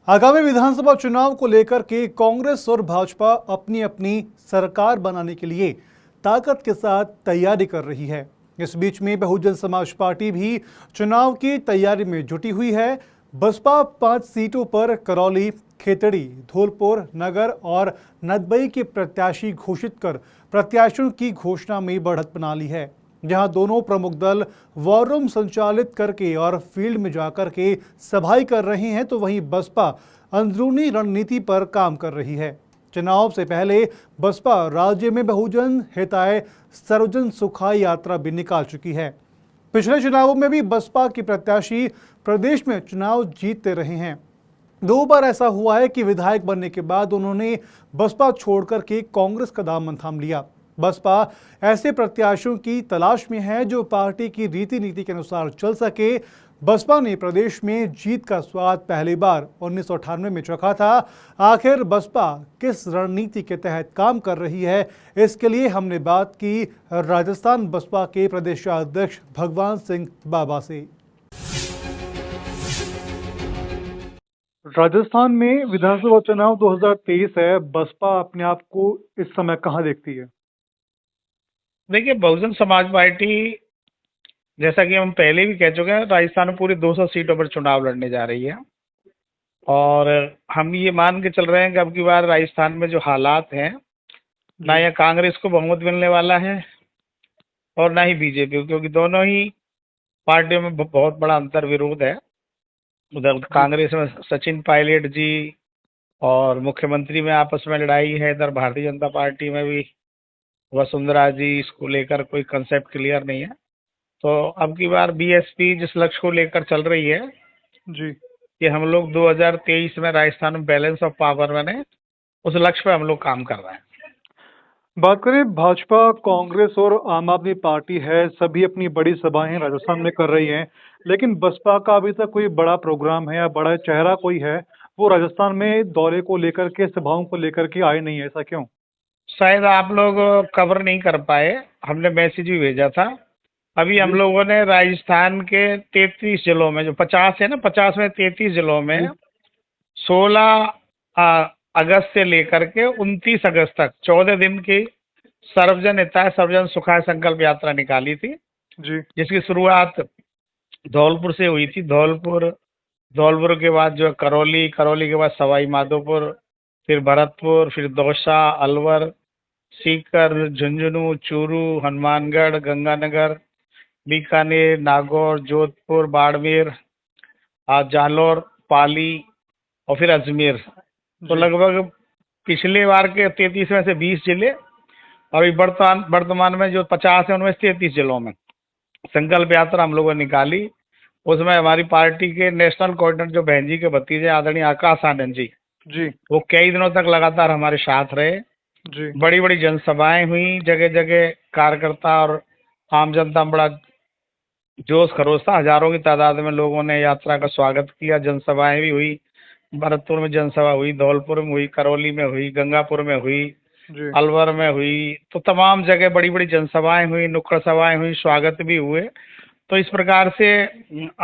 आगामी विधानसभा चुनाव को लेकर के कांग्रेस और भाजपा अपनी अपनी सरकार बनाने के लिए ताकत के साथ तैयारी कर रही है। इस बीच में बहुजन समाज पार्टी भी चुनाव की तैयारी में जुटी हुई है। बसपा 5 सीटों पर करौली, खेतड़ी, धौलपुर, नगर और नदबई के प्रत्याशी घोषित कर प्रत्याशियों की घोषणा में बढ़त बना ली है। जहां दोनों प्रमुख दल वॉर रूम संचालित करके और फील्ड में जाकर के सभाएं कर रहे हैं, तो वहीं बसपा अंदरूनी रणनीति पर काम कर रही है। चुनाव से पहले बसपा राज्य में बहुजन हिताय सर्वजन सुखाय यात्रा भी निकाल चुकी है। पिछले चुनावों में भी बसपा के प्रत्याशी प्रदेश में चुनाव जीतते रहे हैं। 2 बार ऐसा हुआ है कि विधायक बनने के बाद उन्होंने बसपा छोड़कर के कांग्रेस का दामन थाम लिया। बसपा ऐसे प्रत्याशियों की तलाश में है जो पार्टी की रीति नीति के अनुसार चल सके। बसपा ने प्रदेश में जीत का स्वाद पहली बार 1998 में चखा था। आखिर बसपा किस रणनीति के तहत काम कर रही है, इसके लिए हमने बात की राजस्थान बसपा के प्रदेशाध्यक्ष भगवान सिंह बाबा से। राजस्थान में विधानसभा चुनाव 2023 है। बसपा अपने आप को इस समय कहां देखती है? देखिए, बहुजन समाज पार्टी जैसा कि हम पहले भी कह चुके हैं, राजस्थान में पूरी 200 सीटों पर चुनाव लड़ने जा रही है। और हम ये मान के चल रहे हैं कि अब की बार राजस्थान में जो हालात हैं, ना या कांग्रेस को बहुमत मिलने वाला है और ना ही बीजेपी, क्योंकि दोनों ही पार्टियों में बहुत बड़ा अंतर विरोध है। उधर कांग्रेस में सचिन पायलट जी और मुख्यमंत्री में आपस में लड़ाई है, इधर भारतीय जनता पार्टी में भी वसुंधरा जी, इसको लेकर कोई कंसेप्ट क्लियर नहीं है। तो अब की बार बीएसपी जिस लक्ष्य को लेकर चल रही है जी, कि हम लोग 2023 में राजस्थान में बैलेंस ऑफ पावर बने, उस लक्ष्य पे हम लोग काम कर रहे हैं। बात करें भाजपा, कांग्रेस और आम आदमी पार्टी है, सभी अपनी बड़ी सभाएं राजस्थान में कर रही हैं, लेकिन बसपा का अभी तक कोई बड़ा प्रोग्राम है या बड़ा चेहरा कोई है, वो राजस्थान में दौरे को लेकर के, सभाओं को लेकर के आए नहीं है। ऐसा क्यों? शायद आप लोग कवर नहीं कर पाए, हमने मैसेज भी भेजा था। अभी हम जी, लोगों ने राजस्थान के 33 जिलों में, जो 50 है ना, 50 में 33 जिलों जी, में 16 अगस्त से लेकर के 29 अगस्त तक 14 दिन की सर्वजन हिताय सर्वजन सुखाय संकल्प यात्रा निकाली थी, जी, जिसकी शुरुआत धौलपुर से हुई थी। धौलपुर के बाद जो है करौली, करौली के बाद सवाई माधोपुर, फिर भरतपुर, फिर दौसा, अलवर, सीकर, झुंझुनू, चूरू, हनुमानगढ़, गंगानगर, बीकानेर, नागौर, जोधपुर, बाड़मेर, जालौर, पाली और फिर अजमेर। तो जी, लगभग पिछले बार के 33 में से 20 जिले और अभी वर्तमान वर्तमान में जो 50 है उनमें से 33 जिलों में संकल्प यात्रा हम लोगों ने निकाली। उसमें हमारी पार्टी के नेशनल कोऑर्डिनेटर जो बहन जी के भतीजे आदरणीय आकाश आनंद जी, जी, वो कई दिनों तक लगातार हमारे साथ रहे। जी, बड़ी बड़ी जनसभाएं हुई, जगह जगह कार्यकर्ता और आम जनता में बड़ा जोश खरोश था। हजारों की तादाद में लोगों ने यात्रा का स्वागत किया। जनसभाएं भी हुई, भरतपुर में जनसभा हुई, धौलपुर में हुई, करौली में हुई, गंगापुर में हुई, जी, अलवर में हुई। तो तमाम जगह बड़ी बड़ी जनसभाएं हुई, नुक्कड़ सभाएं हुई, स्वागत भी हुए। तो इस प्रकार से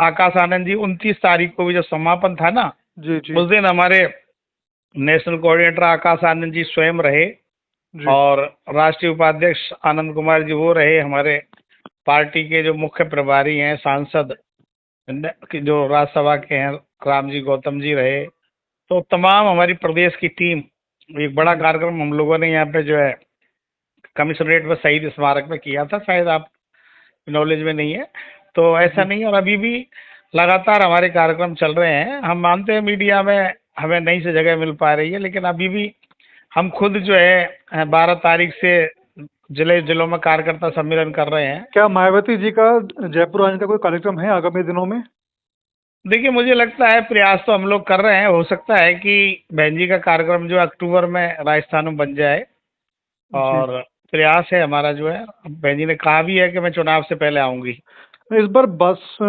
आकाश आनंद जी 29 तारीख को भी जो समापन था ना, जी, जी, उस दिन हमारे नेशनल कोऑर्डिनेटर आकाश आनंद जी स्वयं रहे जी, और राष्ट्रीय उपाध्यक्ष आनंद कुमार जी वो रहे। हमारे पार्टी के जो मुख्य प्रभारी हैं, सांसद जो राज्यसभा के हैं, राम जी गौतम जी रहे। तो तमाम हमारी प्रदेश की टीम, एक बड़ा कार्यक्रम हम लोगों ने यहाँ पे जो है कमिश्नरेट में शहीद स्मारक में किया था। शायद आप नॉलेज में नहीं है, तो ऐसा जी। नहीं है। और अभी भी लगातार हमारे कार्यक्रम चल रहे हैं। हम मानते हैं मीडिया में हमें नहीं से जगह मिल पा रही है, लेकिन अभी भी हम खुद जो है 12 तारीख से जिलों में कार्यकर्ता सम्मेलन कर रहे हैं। क्या मायावती जी का जयपुर आने का कोई कार्यक्रम है आगामी दिनों में? देखिए, मुझे लगता है प्रयास तो हम लोग कर रहे हैं। हो सकता है कि बहन जी का कार्यक्रम जो अक्टूबर में राजस्थान में बन जाए, जी। और प्रयास है हमारा जो है। बहन जी ने कहा भी है कि मैं चुनाव से पहले आऊंगी। इस बार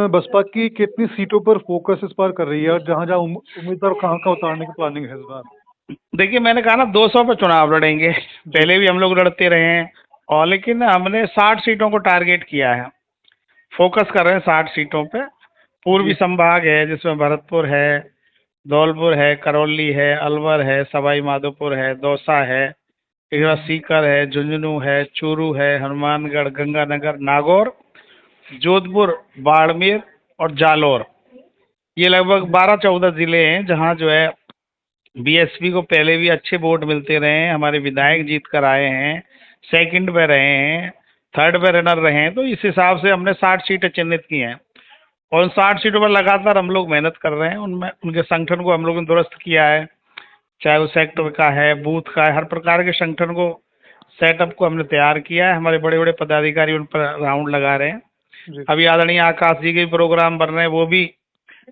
बसपा की कितनी सीटों पर फोकस इस बार कर रही है और जहां जहां उम्मीदवार कहाँ उतारने की प्लानिंग है इस बार? देखिए, मैंने कहा ना 200 पे चुनाव लड़ेंगे। जी, पहले भी हम लोग लड़ते रहे हैं, और लेकिन हमने 60 सीटों को टारगेट किया है। फोकस कर रहे हैं 60 सीटों पे। पूर्वी जी, संभाग है जिसमें भरतपुर है, धौलपुर है, करौली है, अलवर है, सवाई माधोपुर है, दौसा है, एक बार सीकर है, झुंझुनू है, चूरू है, हनुमानगढ़, गंगानगर, नागौर, जोधपुर, बाड़मेर और जालौर। ये लगभग 12-14 जिले हैं जहां जो है बीएसपी को पहले भी अच्छे वोट मिलते रहे हैं, हमारे विधायक जीत कर आए हैं, सेकंड पे रहे हैं, थर्ड पे रनर रहे हैं। तो इस हिसाब से हमने 60 सीटें चिन्हित की हैं और उन 60 सीटों पर लगातार हम लोग मेहनत कर रहे हैं। उनमें उनके संगठन को हम लोगों ने दुरुस्त किया है, चाहे वो सेक्टर का है, बूथ का है, हर प्रकार के संगठन को, सेटअप को हमने तैयार किया है। हमारे बड़े बड़े पदाधिकारी उन पर राउंड लगा रहे हैं। जी। अभी आदरणीय आकाश जी के भी प्रोग्राम बन रहे हैं, वो भी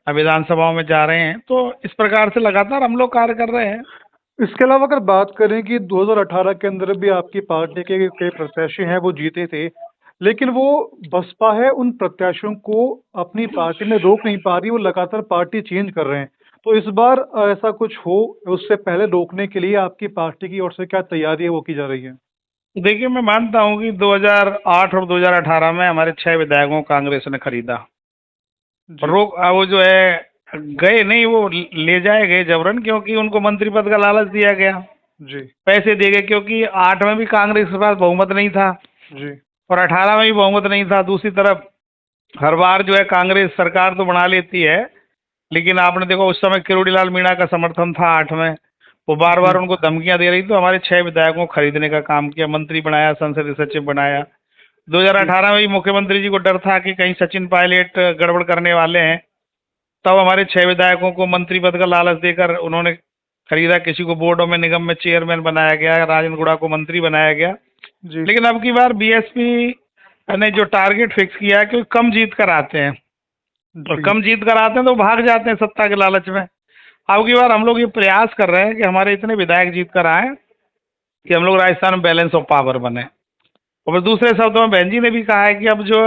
विधानसभाओं में जा रहे हैं। तो इस प्रकार से लगातार हम लोग कार्य कर रहे हैं। इसके अलावा अगर बात करें कि 2018 के अंदर भी आपकी पार्टी के कई प्रत्याशी हैं वो जीते थे, लेकिन वो बसपा है उन प्रत्याशियों को अपनी पार्टी में रोक नहीं पा रही, वो लगातार पार्टी चेंज कर रहे हैं। तो इस बार ऐसा कुछ हो उससे पहले रोकने के लिए आपकी पार्टी की ओर से क्या तैयारी है वो की जा रही है? देखिए, मैं मानता हूं कि 2008 और 2018 में हमारे 6 विधायकों को कांग्रेस ने खरीदा। जी। वो जो है गए नहीं, वो ले जाए गए जबरन, क्योंकि उनको मंत्री पद का लालच दिया गया, जी। पैसे दिए गए। क्योंकि 8 में भी कांग्रेस के पास बहुमत नहीं था जी। और 18 में भी बहुमत नहीं था। दूसरी तरफ हर बार जो है कांग्रेस सरकार तो बना लेती है, लेकिन आपने देखो उस समय किरोड़ी लाल मीणा का समर्थन था 8 में, वो बार बार उनको धमकियां दे रही। तो हमारे 6 विधायकों को खरीदने का काम किया, मंत्री बनाया, संसदीय सचिव बनाया। 2018 में भी मुख्यमंत्री जी को डर था कि कहीं सचिन पायलट गड़बड़ करने वाले हैं, तब हमारे 6 विधायकों को मंत्री पद का लालच देकर उन्होंने खरीदा। किसी को बोर्डों में, निगम में चेयरमैन बनाया गया, राजेंद्र गुड़ा को मंत्री बनाया गया। जी। लेकिन अब की बार बीएसपी ने जो टारगेट फिक्स किया है कि कम जीत कर आते हैं, और जी। कम जीत कर आते हैं तो भाग जाते हैं सत्ता के लालच में। अब की बार हम लोग ये प्रयास कर रहे हैं कि हमारे इतने विधायक जीत कर आए कि हम लोग राजस्थान में बैलेंस ऑफ पावर बने। और दूसरे शब्दों में बहन जी ने भी कहा है कि अब जो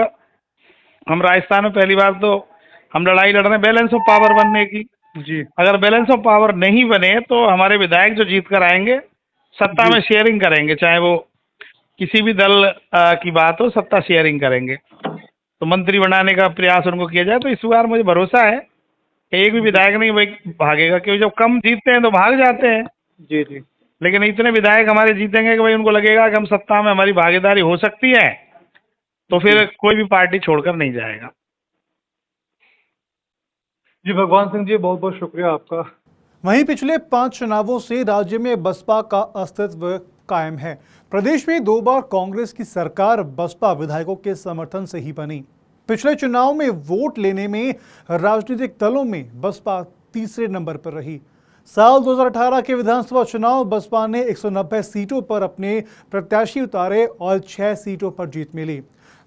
हम राजस्थान में पहली बार तो हम लड़ाई लड़ रहे हैं बैलेंस ऑफ पावर बनने की। जी। अगर बैलेंस ऑफ पावर नहीं बने तो हमारे विधायक जो जीत कर आएंगे सत्ता जी। में शेयरिंग करेंगे, चाहे वो किसी भी दल की बात हो, सत्ता शेयरिंग करेंगे। तो मंत्री बनाने का प्रयास उनको किया जाए। तो इस बार मुझे भरोसा है कि एक भी विधायक नहीं वही भागेगा, क्योंकि जब कम जीतते हैं तो भाग जाते हैं। जी। जी। लेकिन इतने विधायक हमारे जीतेंगे कि भाई उनको लगेगा कि हम सत्ता में हमारी भागीदारी हो सकती है, तो फिर कोई भी पार्टी छोड़कर नहीं जाएगा। जी, भगवान सिंह जी, बहुत बहुत शुक्रिया आपका। वहीं पिछले 5 चुनावों से राज्य में बसपा का अस्तित्व कायम है। प्रदेश में 2 बार कांग्रेस की सरकार बसपा विधायकों के समर्थन से ही बनी। पिछले चुनाव में वोट लेने में राजनीतिक दलों में बसपा तीसरे नंबर पर रही। साल 2018 के विधानसभा चुनाव बसपा ने 190 सीटों पर अपने प्रत्याशी उतारे और 6 सीटों पर जीत मिली।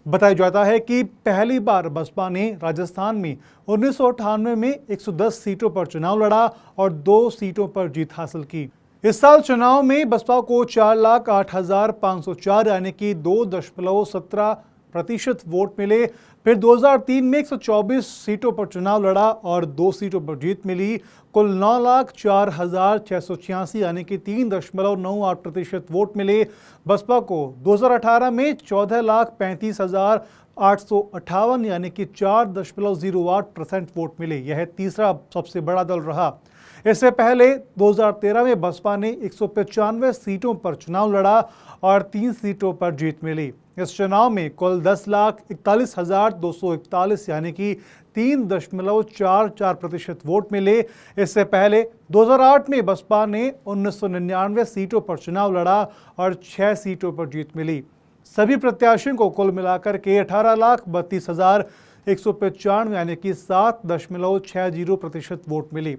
बताया जाता है कि पहली बार बसपा ने राजस्थान में 1998 में 110 सीटों पर चुनाव लड़ा और 2 सीटों पर जीत हासिल की। इस साल चुनाव में बसपा को 4,08,504 यानी कि 2.17% वोट मिले। फिर 2003 में 124 सीटों पर चुनाव लड़ा और 2 सीटों पर जीत मिली। कुल 9,04,686 यानी कि 3.98% वोट मिले। बसपा को 2018 में 14,35,858 यानी कि 4.08% वोट मिले। यह तीसरा सबसे बड़ा दल रहा। इससे पहले 2013 में बसपा ने 195 सीटों पर चुनाव लड़ा और 3 सीटों पर जीत मिली। इस चुनाव में कुल 10,41,241 यानी कि 3.44% वोट मिले। इससे पहले 2008 में बसपा ने 1999 सीटों पर चुनाव लड़ा और 6 सीटों पर जीत मिली। सभी प्रत्याशियों को कुल मिलाकर के 18,32,195 यानी कि 7.60% वोट मिली।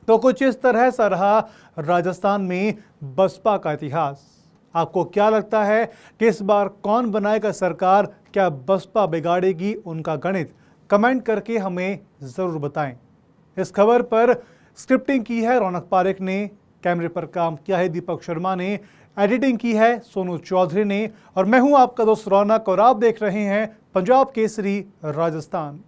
तो कुछ इस तरह सा रहा राजस्थान में बसपा का इतिहास। आपको क्या लगता है कि इस बार कौन बनाएगा सरकार? क्या बसपा बिगाड़ेगी उनका गणित? कमेंट करके हमें ज़रूर बताएं। इस खबर पर स्क्रिप्टिंग की है रौनक पारेख ने, कैमरे पर काम किया है दीपक शर्मा ने, एडिटिंग की है सोनू चौधरी ने और मैं हूं आपका दोस्त रौनक और आप देख रहे हैं पंजाब केसरी राजस्थान।